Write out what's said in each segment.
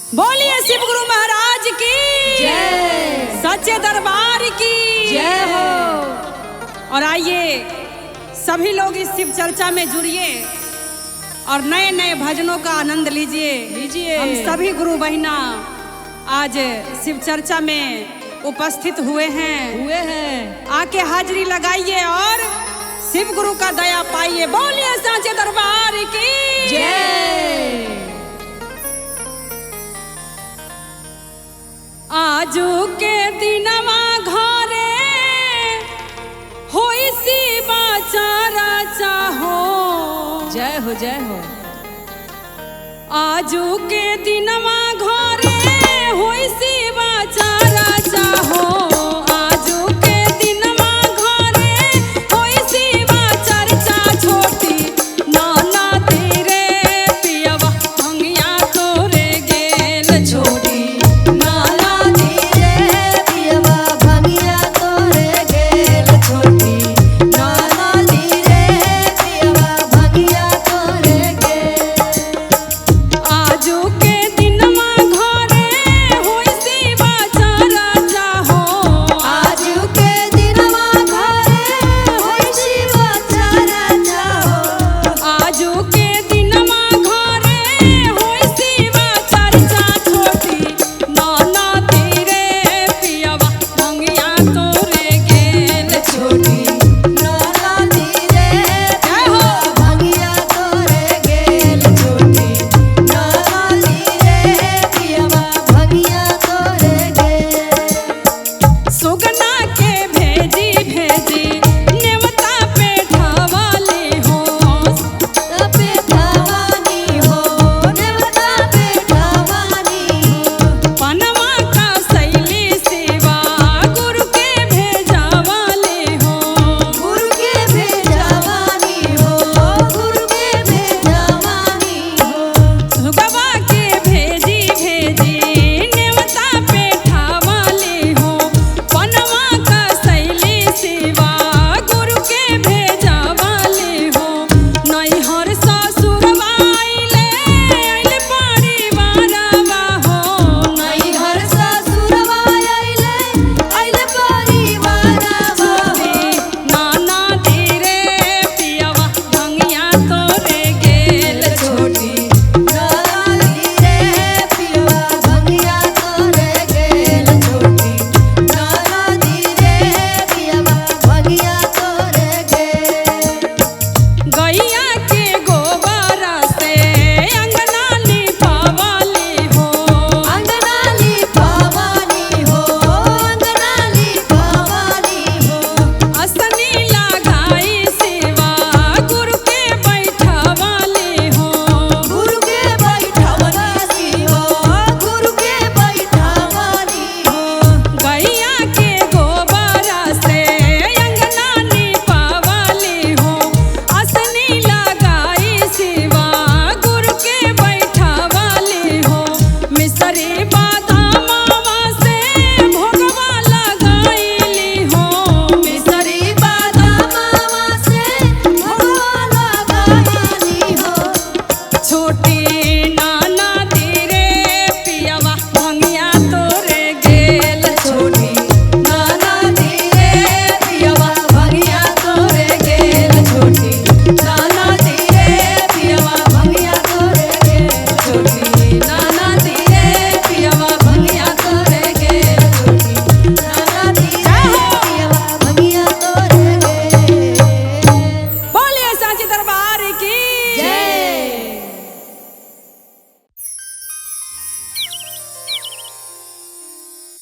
बोलिए शिव गुरु महाराज की जय, सच्चे दरबार की जय हो। और आइए सभी लोग इस शिव चर्चा में जुड़िए और नए नए भजनों का आनंद लीजिए। हम सभी गुरु बहिना आज शिव चर्चा में उपस्थित हुए हैं। आके हाजिरी लगाइए और शिव गुरु का दया पाइए। बोलिए साचे दरबार की जय। आजू के दिनवा घरे होई सी बाचारा चाहो, जय हो जय हो। आजू के दिनवा घरे होई सी बाचारा चाहो, आजू के दिनवा घरे होई सी बाचर्चा छोटी नाना तेरे पियवा भंगिया तोरे गेल छोटी।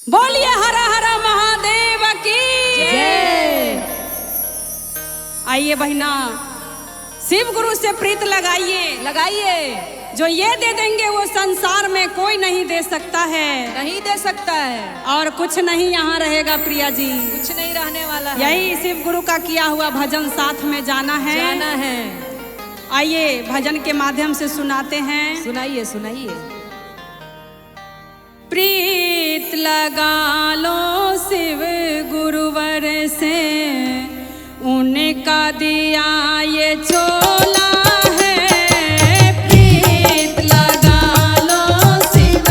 बोलिए हर हर महादेव की जय। आइए बहिना शिव गुरु से प्रीत लगाइए। जो ये दे देंगे वो संसार में कोई नहीं दे सकता है। और कुछ नहीं यहाँ रहेगा प्रिया जी, कुछ नहीं रहने वाला है। यही शिव गुरु का किया हुआ भजन साथ में जाना है। आइए भजन के माध्यम से सुनाते हैं। सुनाइए। प्रीत लगा लो शिव गुरुवर से, उनका दिया ये चोला है। प्रीत लगा लो शिव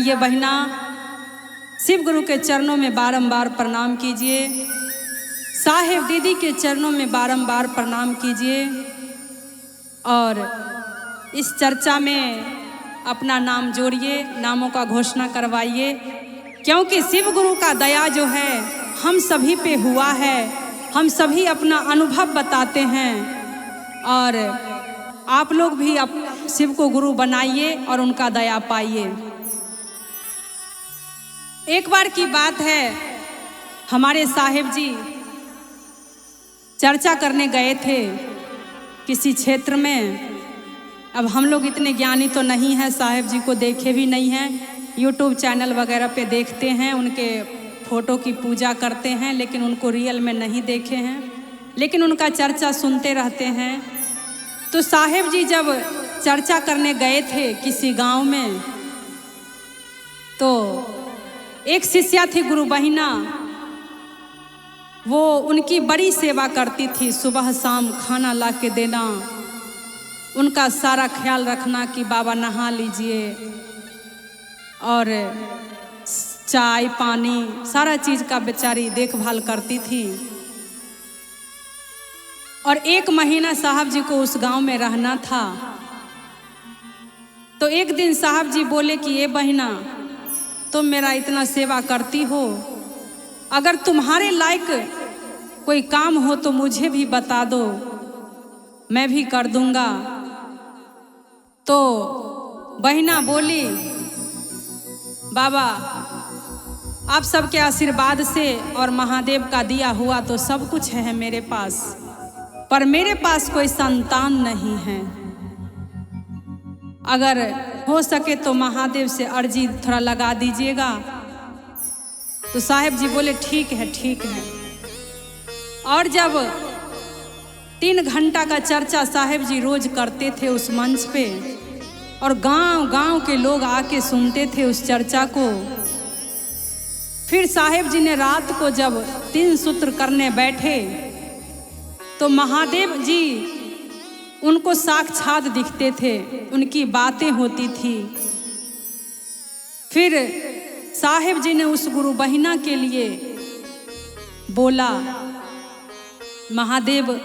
आइए बहिना, शिव गुरु के चरणों में बारंबार प्रणाम कीजिए, साहेब दीदी के चरणों में बारंबार प्रणाम कीजिए और इस चर्चा में अपना नाम जोड़िए, नामों का घोषणा करवाइए, क्योंकि शिव गुरु का दया जो है हम सभी पे हुआ है। हम सभी अपना अनुभव बताते हैं और आप लोग भी शिव को गुरु बनाइए और उनका दया पाइए। एक बार की बात है, हमारे साहेब जी चर्चा करने गए थे किसी क्षेत्र में। अब हम लोग इतने ज्ञानी तो नहीं हैं, साहेब जी को देखे भी नहीं हैं, यूट्यूब चैनल वगैरह पे देखते हैं, उनके फोटो की पूजा करते हैं, लेकिन उनको रियल में नहीं देखे हैं, लेकिन उनका चर्चा सुनते रहते हैं। तो साहेब जी जब चर्चा करने गए थे किसी गांव में, तो एक शिष्या थी गुरु बहिना, वो उनकी बड़ी सेवा करती थी। सुबह शाम खाना ला के देना, उनका सारा ख्याल रखना कि बाबा नहा लीजिए और चाय पानी सारा चीज़ का बेचारी देखभाल करती थी। और 1 महीना साहब जी को उस गांव में रहना था। तो एक दिन साहब जी बोले कि ये बहिना, तुम मेरा इतना सेवा करती हो, अगर तुम्हारे लायक कोई काम हो तो मुझे भी बता दो, मैं भी कर दूंगा। तो बहिना बोली, बाबा आप सबके आशीर्वाद से और महादेव का दिया हुआ तो सब कुछ है मेरे पास, पर मेरे पास कोई संतान नहीं है। अगर हो सके तो महादेव से अर्जी थोड़ा लगा दीजिएगा। तो साहेब जी बोले ठीक है ठीक है। और जब 3 घंटा का चर्चा साहेब जी रोज करते थे उस मंच पे, और गांव के लोग आके सुनते थे उस चर्चा को। फिर साहेब जी ने रात को जब 3 सूत्र करने बैठे तो महादेव जी उनको साक्षात दिखते थे, उनकी बातें होती थी। फिर साहेब जी ने उस गुरु बहिना के लिए बोला, महादेव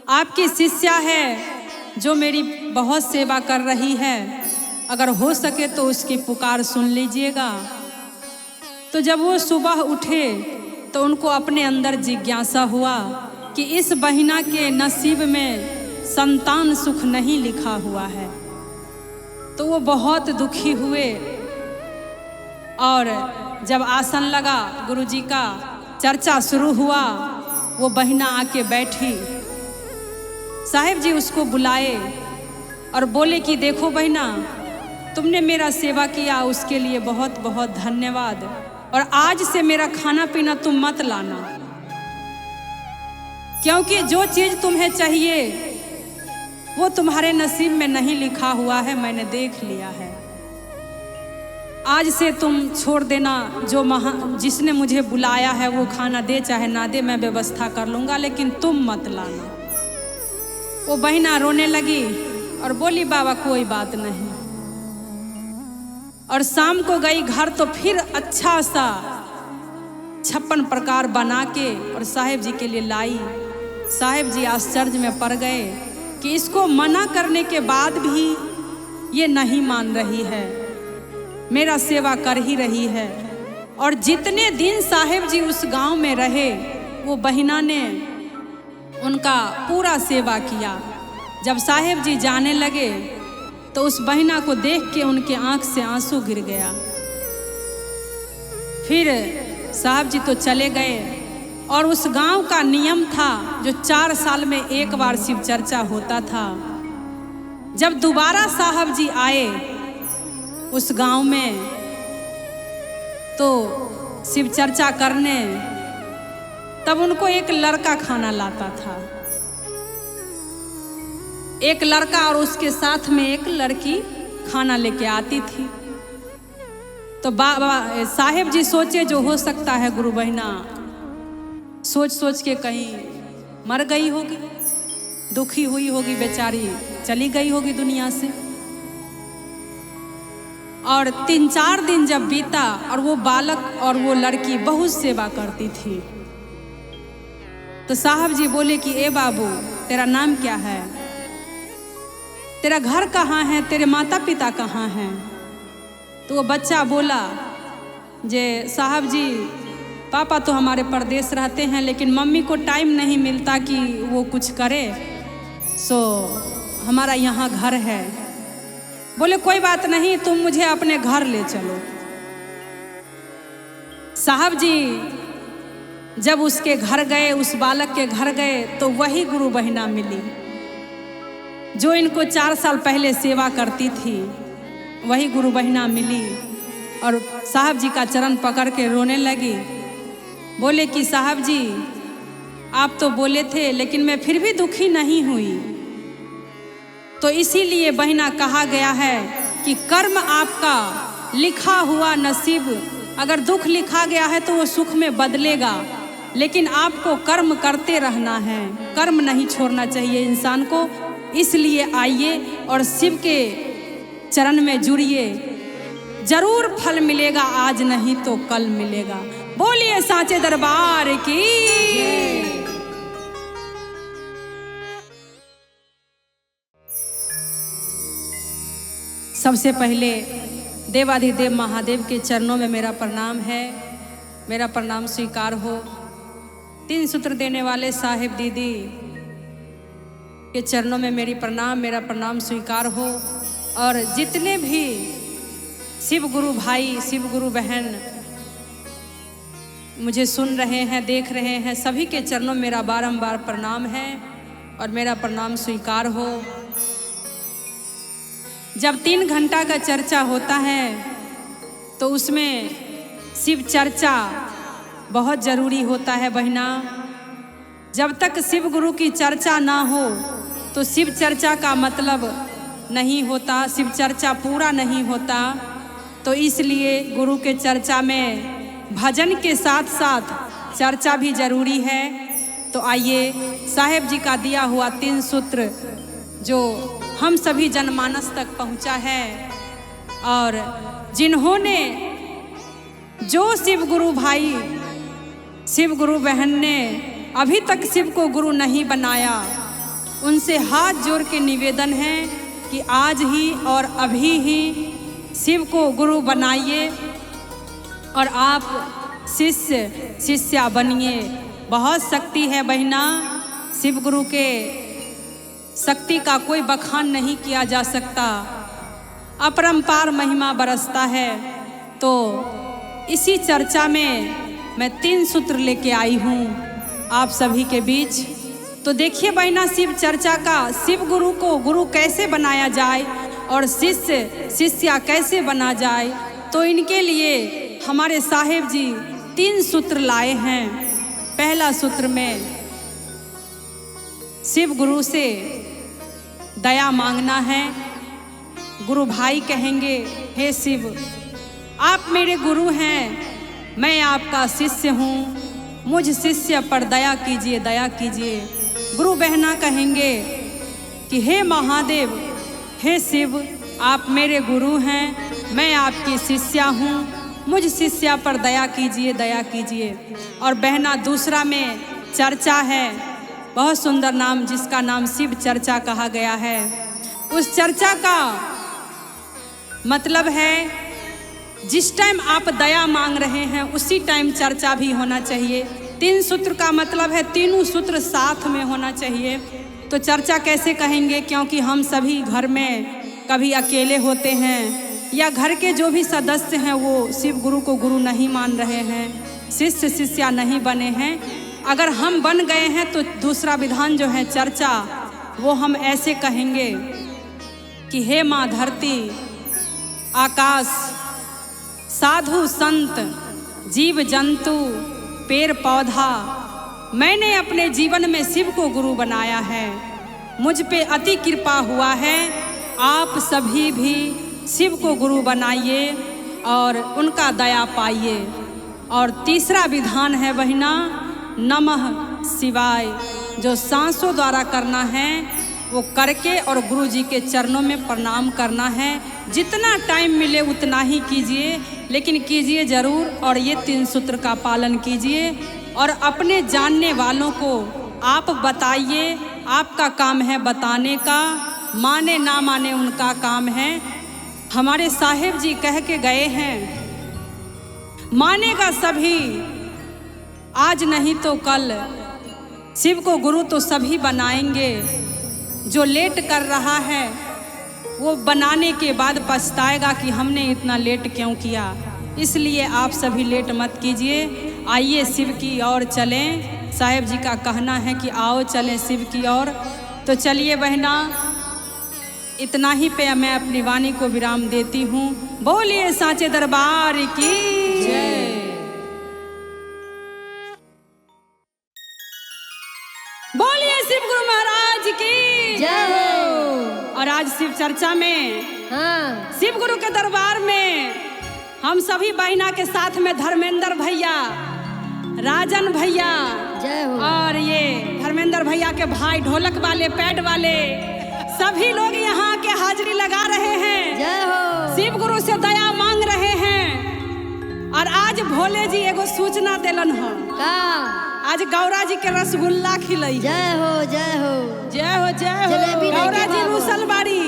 आपकी शिष्या है जो मेरी बहुत सेवा कर रही है, अगर हो सके तो उसकी पुकार सुन लीजिएगा। तो जब वो सुबह उठे तो उनको अपने अंदर जिज्ञासा हुआ कि इस बहिना के नसीब में संतान सुख नहीं लिखा हुआ है। तो वो बहुत दुखी हुए और जब आसन लगा गुरुजी का, चर्चा शुरू हुआ, वो बहिना आके बैठी। साहेब जी उसको बुलाए और बोले कि देखो बहिना, तुमने मेरा सेवा किया, उसके लिए बहुत बहुत धन्यवाद, और आज से मेरा खाना पीना तुम मत लाना, क्योंकि जो चीज़ तुम्हें चाहिए वो तुम्हारे नसीब में नहीं लिखा हुआ है, मैंने देख लिया है। आज से तुम छोड़ देना, जो जिसने मुझे बुलाया है वो खाना दे चाहे ना दे, मैं व्यवस्था कर लूँगा, लेकिन तुम मत लाना। वो बहिना रोने लगी और बोली बाबा कोई बात नहीं। और शाम को गई घर तो फिर अच्छा सा 56 प्रकार बना के और साहेब जी के लिए लाई। साहेब जी आश्चर्य में पड़ गए कि इसको मना करने के बाद भी ये नहीं मान रही है, मेरा सेवा कर ही रही है। और जितने दिन साहेब जी उस गांव में रहे, वो बहिना ने उनका पूरा सेवा किया। जब साहेब जी जाने लगे तो उस बहिना को देख के उनके आंख से आंसू गिर गया। फिर साहब जी तो चले गए और उस गांव का नियम था जो 4 साल में एक बार शिव चर्चा होता था। जब दोबारा साहब जी आए उस गांव में तो शिव चर्चा करने, तब उनको एक लड़का खाना लाता था, एक लड़का और उसके साथ में एक लड़की खाना लेके आती थी। तो बाबा साहेब जी सोचे जो हो सकता है गुरु बहिना सोच सोच के कहीं मर गई होगी, दुखी हुई होगी, बेचारी चली गई होगी दुनिया से। और 3-4 दिन जब बीता और वो बालक और वो लड़की बहुत सेवा करती थी, तो साहब जी बोले कि ए बाबू, तेरा नाम क्या है, तेरा घर कहाँ है, तेरे माता पिता कहाँ हैं? तो वो बच्चा बोला जे साहब जी, पापा तो हमारे परदेश रहते हैं, लेकिन मम्मी को टाइम नहीं मिलता कि वो कुछ करे, सो हमारा यहाँ घर है। बोले कोई बात नहीं, तुम मुझे अपने घर ले चलो। साहब जी जब उसके घर गए, उस बालक के घर गए, तो वही गुरु बहिना मिली जो इनको 4 साल पहले सेवा करती थी। वही गुरु बहिना मिली और साहब जी का चरण पकड़ के रोने लगी। बोले कि साहब जी, आप तो बोले थे, लेकिन मैं फिर भी दुखी नहीं हुई। तो इसीलिए बहिना कहा गया है कि कर्म आपका लिखा हुआ नसीब, अगर दुख लिखा गया है तो वो सुख में बदलेगा, लेकिन आपको कर्म करते रहना है, कर्म नहीं छोड़ना चाहिए इंसान को। इसलिए आइए और शिव के चरण में जुड़िए, जरूर फल मिलेगा, आज नहीं तो कल मिलेगा। बोलिए साचे दरबार की। सबसे पहले देवाधिदेव महादेव के चरणों में मेरा प्रणाम है, मेरा प्रणाम स्वीकार हो। 3 सूत्र देने वाले साहिब दीदी के चरणों में मेरा प्रणाम स्वीकार हो। और जितने भी शिव गुरु भाई, शिव गुरु बहन मुझे सुन रहे हैं, देख रहे हैं, सभी के चरणों में मेरा बारंबार प्रणाम है और मेरा प्रणाम स्वीकार हो। जब 3 घंटा का चर्चा होता है तो उसमें शिव चर्चा बहुत ज़रूरी होता है बहिना। जब तक शिव गुरु की चर्चा ना हो तो शिव चर्चा का मतलब नहीं होता, शिव चर्चा पूरा नहीं होता। तो इसलिए गुरु के चर्चा में भजन के साथ साथ चर्चा भी ज़रूरी है। तो आइए, साहेब जी का दिया हुआ 3 सूत्र जो हम सभी जनमानस तक पहुंचा है, और जिन्होंने, जो शिव गुरु भाई, शिव गुरु बहन ने अभी तक शिव को गुरु नहीं बनाया, उनसे हाथ जोड़ के निवेदन है कि आज ही और अभी ही शिव को गुरु बनाइए और आप शिष्या बनिए। बहुत शक्ति है बहिना, शिव गुरु के शक्ति का कोई बखान नहीं किया जा सकता, अपरंपार महिमा बरसता है। तो इसी चर्चा में मैं 3 सूत्र लेके आई हूँ आप सभी के बीच। तो देखिए बहिना, शिव चर्चा का, शिव गुरु को गुरु कैसे बनाया जाए और शिष्या कैसे बना जाए, तो इनके लिए हमारे साहेब जी 3 सूत्र लाए हैं। पहला सूत्र में शिव गुरु से दया मांगना है। गुरु भाई कहेंगे, हे शिव, आप मेरे गुरु हैं, मैं आपका शिष्य हूँ, मुझ शिष्य पर दया कीजिए, दया कीजिए। गुरु बहना कहेंगे कि हे महादेव, हे शिव, आप मेरे गुरु हैं, मैं आपकी शिष्या हूँ, मुझ शिष्या पर दया कीजिए, दया कीजिए। और बहना दूसरा में चर्चा है, बहुत सुंदर नाम, जिसका नाम शिव चर्चा कहा गया है। उस चर्चा का मतलब है जिस टाइम आप दया मांग रहे हैं उसी टाइम चर्चा भी होना चाहिए। 3 सूत्र का मतलब है तीनों सूत्र साथ में होना चाहिए। तो चर्चा कैसे कहेंगे, क्योंकि हम सभी घर में कभी अकेले होते हैं या घर के जो भी सदस्य हैं वो शिव गुरु को गुरु नहीं मान रहे हैं, शिष्य शिष्या नहीं बने हैं। अगर हम बन गए हैं तो दूसरा विधान जो है चर्चा, वो हम ऐसे कहेंगे कि हे माँ धरती, आकाश, साधु संत, जीव जंतु, पेड़ पौधा, मैंने अपने जीवन में शिव को गुरु बनाया है, मुझ पे अति कृपा हुआ है। आप सभी भी शिव को गुरु बनाइए और उनका दया पाइए। और तीसरा विधान है बहिना, नमः शिवाय, जो सांसों द्वारा करना है। वो करके और गुरु जी के चरणों में प्रणाम करना है। जितना टाइम मिले उतना ही कीजिए, लेकिन कीजिए ज़रूर। और ये 3 सूत्र का पालन कीजिए और अपने जानने वालों को आप बताइए। आपका काम है बताने का, माने ना माने उनका काम है। हमारे साहेब जी कह के गए हैं, मानेगा सभी आज नहीं तो कल, शिव को गुरु तो सभी बनाएंगे। जो लेट कर रहा है वो बनाने के बाद पछताएगा कि हमने इतना लेट क्यों किया। इसलिए आप सभी लेट मत कीजिए। आइए शिव की ओर चलें। साहेब जी का कहना है कि आओ चलें शिव की ओर। तो चलिए बहना, इतना ही पे मैं अपनी वाणी को विराम देती हूँ। बोलिए साचे दरबार की जय। बोलिए शिव गुरु महाराज की जय। और आज शिव चर्चा में, हाँ, शिव गुरु के दरबार में हम सभी बहना के साथ में धर्मेंद्र भैया, राजन भैया जय हो, और ये धर्मेंद्र भैया के भाई ढोलक वाले, पैड वाले, सभी लोग यहाँ के हाजिरी लगा रहे हैं। जय हो। शिव गुरु से दया मांग रहे हैं। और आज भोले जी एगो सूचना देलन हो का आज गौरा जी के रसगुल्ला खिलाई। जय हो जय हो जय हो जय हो। जलेबी नहीं गौरा जी खिलाओ। रूसलबाड़ी,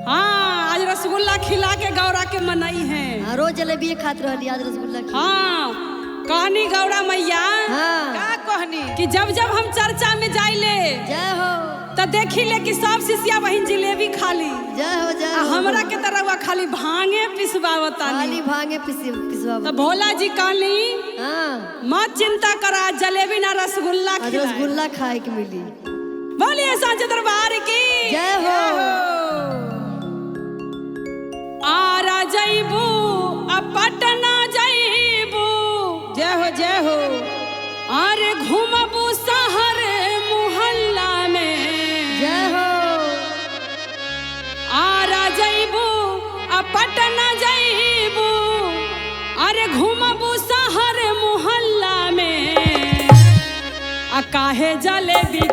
हाँ आज रसगुल्ला खिला के गौरा के मनाई है। हाँ, रोज जलेबी खात रहली, आज रसगुल्ला खिला। हाँ कहनी गौरा मैया, हाँ, का कहनी कि जब जब हम चर्चा में जाइले जय हो, तो देखी ले कि सब शिष्या बहिन जिलेबी खाली, जय हो जय आ हो। हमरा के तरह खाली भांगे पिसवावता। खाली भांगे पिसवा। तो भोला जी कहली हाँ, मत चिंता करा, जलेबी ना रसगुल्ला आज खिलाए। रसगुल्ला खाए के मिली। बोलिए साचे दरबार की जय हो। आरा जइबू आ पटना जइबू, जय हो जय हो। अरे घूमबू शहर मोहल्ला में, जय हो। आरा जइबू आ पटना जइबू, अरे घूमबू शहर मोहल्ला में, आ काहे जलेबी